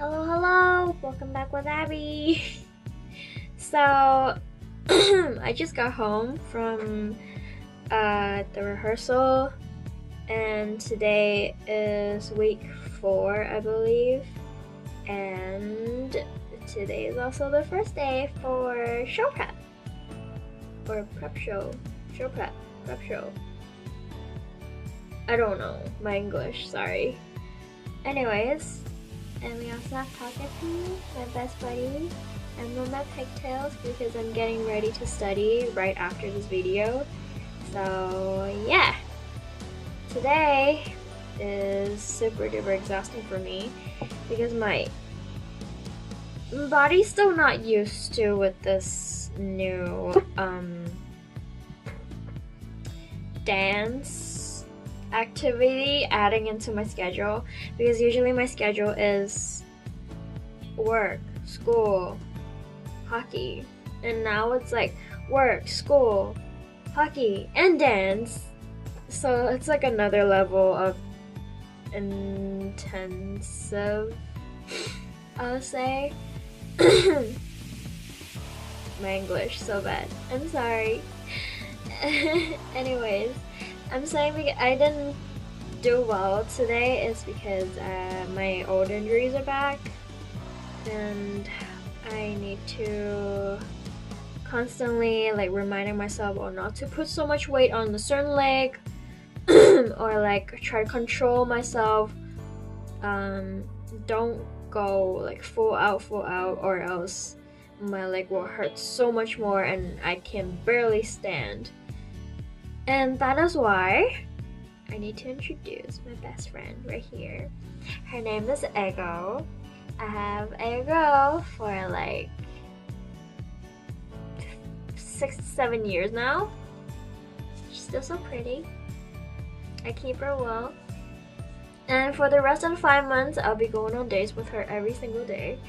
Hello, welcome back with Abby. So, I just got home from the rehearsal, and today is week 4, I believe, and today is also the first day for show prep, or prep show, prep show. I don't know, my English, sorry. Anyways, and we also have choreography, my best buddy. I'm on my pigtails because I'm getting ready to study right after this video. So yeah, today is super duper exhausting for me because my body's still not used to with this new dance activity adding into my schedule, because usually my schedule is work, school, hockey, and now it's like work, school, hockey, and dance. So it's like another level of intensive, I would say. My English so bad, I'm sorry. Anyways, I'm saying because I didn't do well today is because my old injuries are back, and I need to constantly like reminding myself or not to put so much weight on a certain leg or like try to control myself. Don't go like full out or else my leg will hurt so much more and I can barely stand. And that is why I need to introduce my best friend right here. Her name is Abigail. I have Abigail for like 6 to 7 years now. She's still so pretty. I keep her well. And for the rest of the 5 months, I'll be going on dates with her every single day.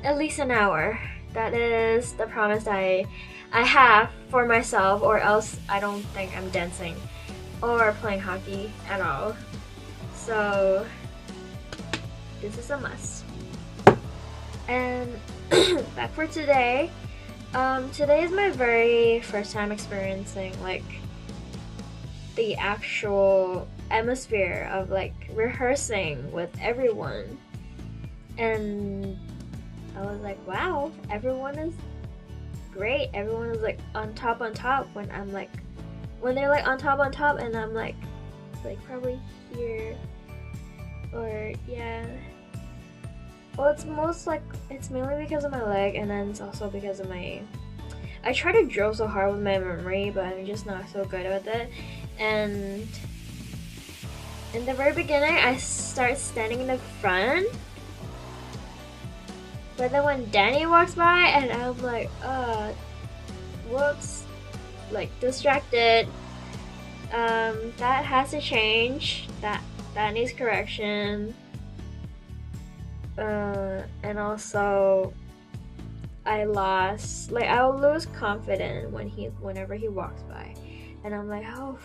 At least an hour. That is the promise I have for myself, or else I don't think I'm dancing or playing hockey at all. So this is a must. And back for today. Today is my very first time experiencing like the actual atmosphere of like rehearsing with everyone, and I was like, wow, everyone is great. Everyone is like on top when I'm like, when they're like on top, and I'm like probably here, or yeah. Well, it's mainly because of my leg, and then it's also because of I try to drill so hard with my memory, but I'm just not so good with it. And in the very beginning, I start standing in the front, but then when Danny walks by, and I'm like, whoops, like distracted. That has to change. That needs correction. And also I'll lose confidence whenever he walks by, and I'm like, oh,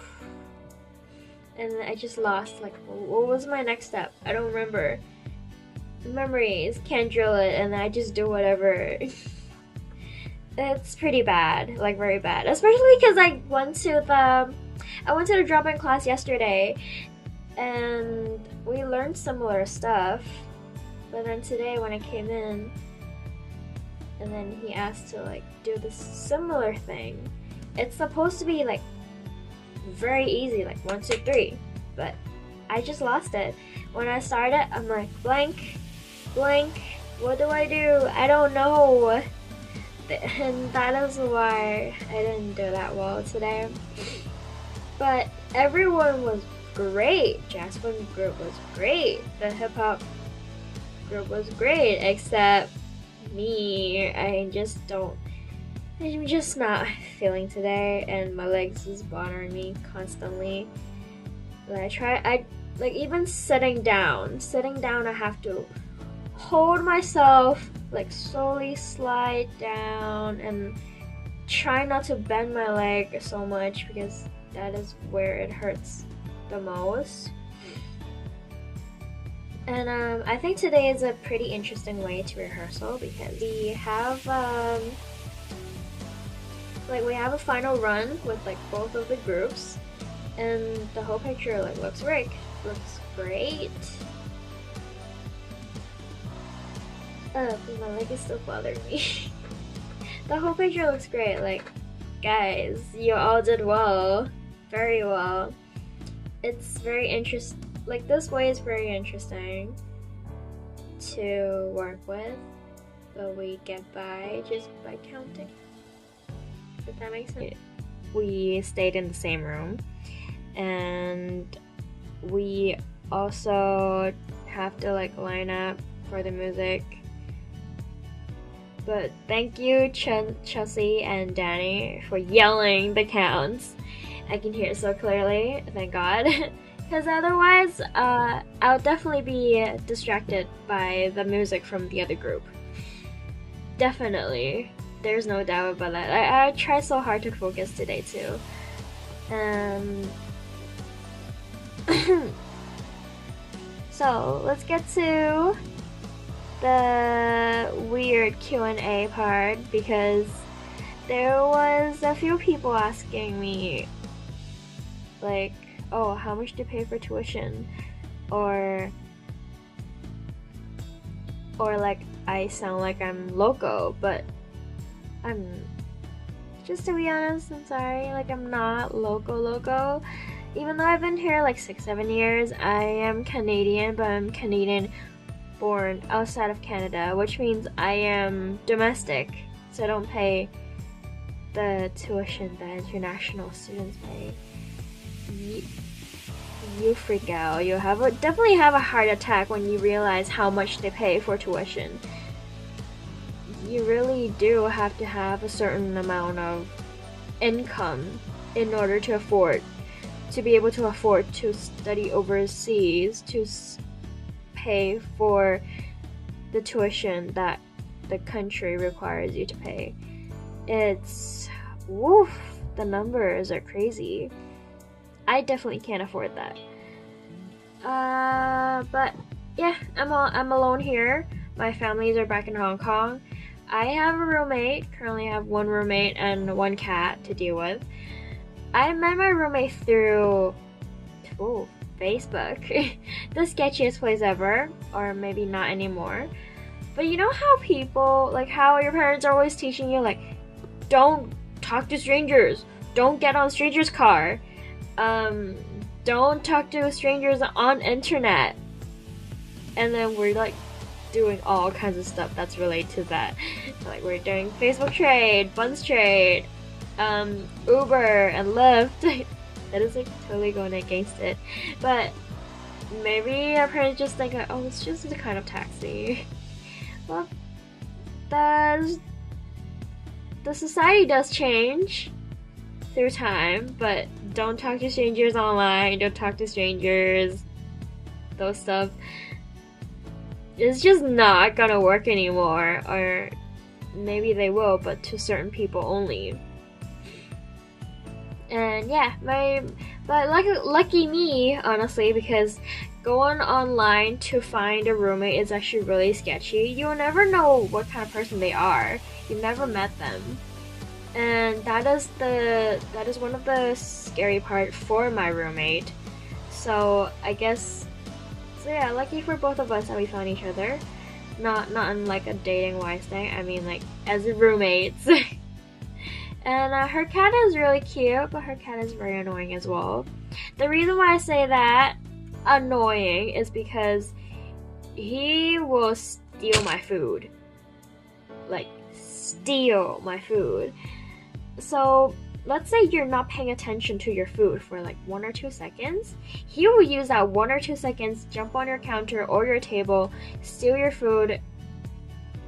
and I just lost, like, what was my next step? I don't remember. Memories, can't drill it, and I just do whatever. It's pretty bad, like very bad, especially because I went to the drop-in class yesterday, and we learned similar stuff. But then today when I came in, and then he asked to like do the similar thing, it's supposed to be like very easy, like 1, 2, 3, but I just lost it. When I started, I'm like blank, what do? I don't know. And that is why I didn't do that well today. But everyone was great. Jasmine group was great. The hip hop group was great, except me. I'm just not feeling today, and my legs is bothering me constantly. But I like even sitting down, I have to hold myself, like slowly slide down and try not to bend my leg so much, because that is where it hurts the most. And I think today is a pretty interesting way to rehearsal because we have like we have a final run with like both of the groups, and the whole picture like looks great. My leg is still bothering me. The whole picture looks great. Like, guys, you all did well, very well. It's very interesting. Like, this way is very interesting to work with, but we get by just by counting. If that makes sense. We stayed in the same room, and we also have to like line up for the music. But thank you, Chelsea and Danny, for yelling the counts. I can hear it so clearly, thank God. Because otherwise, I'll definitely be distracted by the music from the other group. Definitely. There's no doubt about that. I try so hard to focus today, too. So, let's get to the weird Q&A part, because there was a few people asking me like, oh, how much to pay for tuition, or like I sound like I'm loco, but I'm just, to be honest, I'm sorry, like I'm not loco. Even though I've been here like 6-7 years, I am Canadian, but I'm Canadian born outside of Canada, which means I am domestic, so I don't pay the tuition that international students pay. You freak out. You definitely have a heart attack when you realize how much they pay for tuition. You really do have to have a certain amount of income in order to be able to afford to study overseas, to pay for the tuition that the country requires you to pay. It's woof, the numbers are crazy. I definitely can't afford that. But yeah, I'm alone here. My families are back in Hong Kong. I have a roommate. Currently I have one roommate and one cat to deal with. I met my roommate through Facebook. The sketchiest place ever, or maybe not anymore. But you know how people, like how your parents are always teaching you, like, don't talk to strangers, don't get on a stranger's car, don't talk to strangers on internet. And then we're like doing all kinds of stuff that's related to that. Like we're doing Facebook trade, buns trade, Uber and Lyft. That is like totally going against it. But maybe our parents just think like, oh, it's just a kind of taxi. Well, the society does change through time, but don't talk to strangers online, don't talk to strangers, those stuff. It's just not gonna work anymore, or maybe they will, but to certain people only. And yeah, but lucky me, honestly, because going online to find a roommate is actually really sketchy. You'll never know what kind of person they are. You've never met them. And that is one of the scary part for my roommate. So I guess, so yeah, lucky for both of us that we found each other. Not in like a dating wise thing, I mean like as roommates. And her cat is really cute, but her cat is very annoying as well. The reason why I say that annoying is because he will steal my food. Like, steal my food. So, let's say you're not paying attention to your food for like 1 or 2 seconds. He will use that 1 or 2 seconds, jump on your counter or your table, steal your food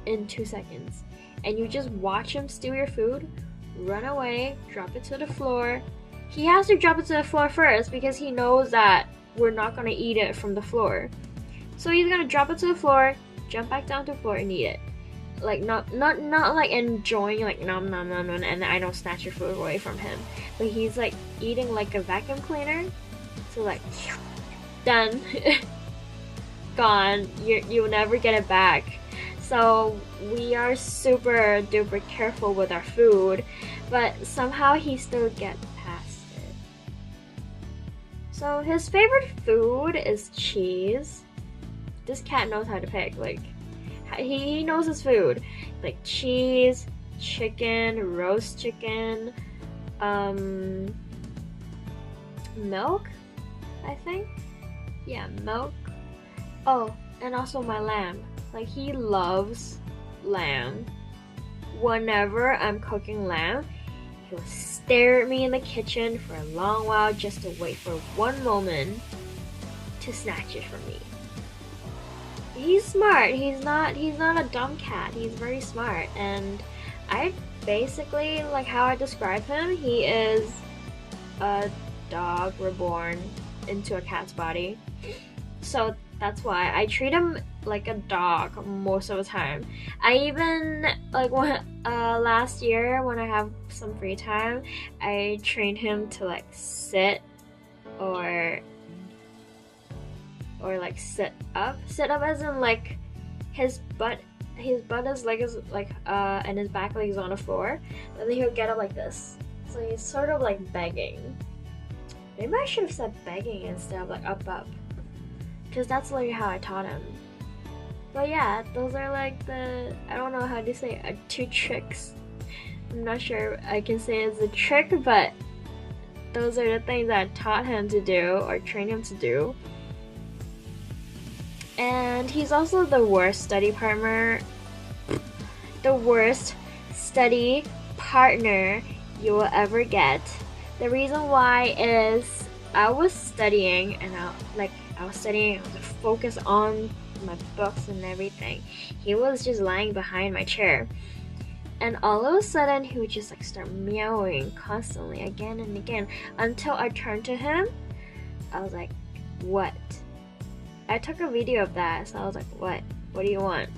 in 2 seconds. And you just watch him steal your food, run away, drop it to the floor. He has to drop it to the floor first because he knows that we're not gonna eat it from the floor. So he's gonna drop it to the floor, jump back down to the floor and eat it. Like not like enjoying like nom nom nom nom, and I don't snatch your food away from him. But he's like eating like a vacuum cleaner. So like done. gone. You'll never get it back. So we are super duper careful with our food, but somehow he still gets past it. So his favorite food is cheese. This cat knows how to pick. Like, he knows his food. Like cheese, chicken, roast chicken, milk, I think. Yeah, milk. Oh, and also my lamb. Like, he loves lamb. Whenever I'm cooking lamb, he will stare at me in the kitchen for a long while just to wait for one moment to snatch it from me. He's smart. He's not a dumb cat. He's very smart. And I basically, like how I describe him, he is a dog reborn into a cat's body. So that's why I treat him like a dog most of the time. I even, like, last year when I have some free time, I trained him to like sit or like sit up as in like his butt is like and his back leg is on the floor, and then he'll get up like this. So he's sort of like begging. Maybe I should have said begging instead of like up, because that's like how I taught him. But yeah, those are like the, I don't know how to say, 2 tricks. I'm not sure I can say it's a trick, but those are the things that I taught him to do or trained him to do. And he's also the worst study partner you will ever get. The reason why is I was studying and I was focused on my books and everything. He was just lying behind my chair, and all of a sudden he would just like start meowing constantly again and again until I turned to him. I was like, what? I took a video of that, so I was like, what do you want?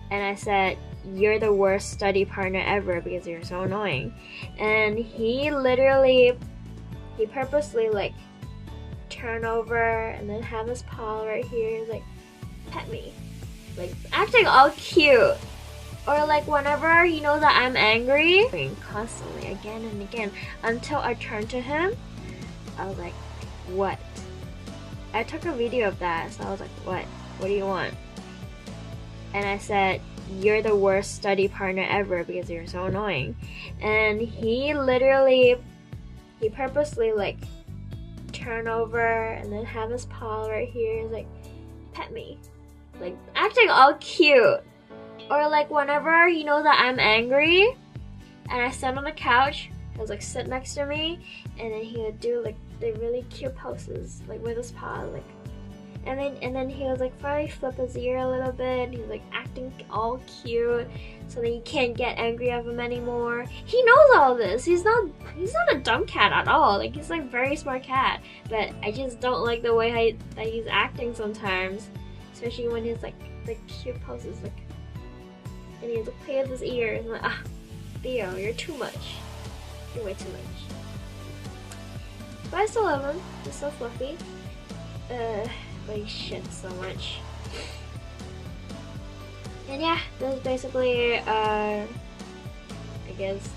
And I said, you're the worst study partner ever because you're so annoying. And he purposely like turn over and then have his paw right here, like pet me, like acting all cute. Or like whenever he knows that I'm angry, constantly again and again until I turned to him. I was like, what? I took a video of that, so I was like, what do you want? And I said, you're the worst study partner ever because you're so annoying. And he purposely like turn over and then have his paw right here, like pet me, like acting all cute. Or like whenever he knows that I'm angry and I sit on the couch, he was like sit next to me, and then he would do like the really cute poses, like with his paw, like, and then he was like probably flip his ear a little bit. He was like acting all cute, so then you can't get angry of him anymore. He knows all this. He's not a dumb cat at all. Like, he's like a very smart cat, but I just don't like the way that he's acting sometimes, especially when he's like the cute poses, like, and he's like play with his ears. I'm like, Theo, you're too much. You're way too much. But I still love him. He's so fluffy. But he shits so much. And yeah, this is basically, I guess,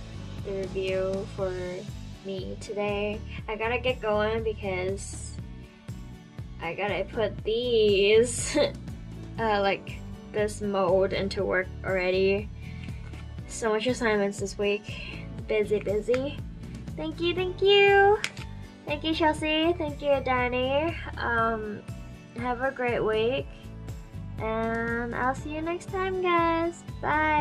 the review for me today. I gotta get going because I gotta put these, like, this mode into work already. So much assignments this week. Busy. Thank you. Thank you, Chelsea. Thank you, Danny. Have a great week. And I'll see you next time, guys. Bye.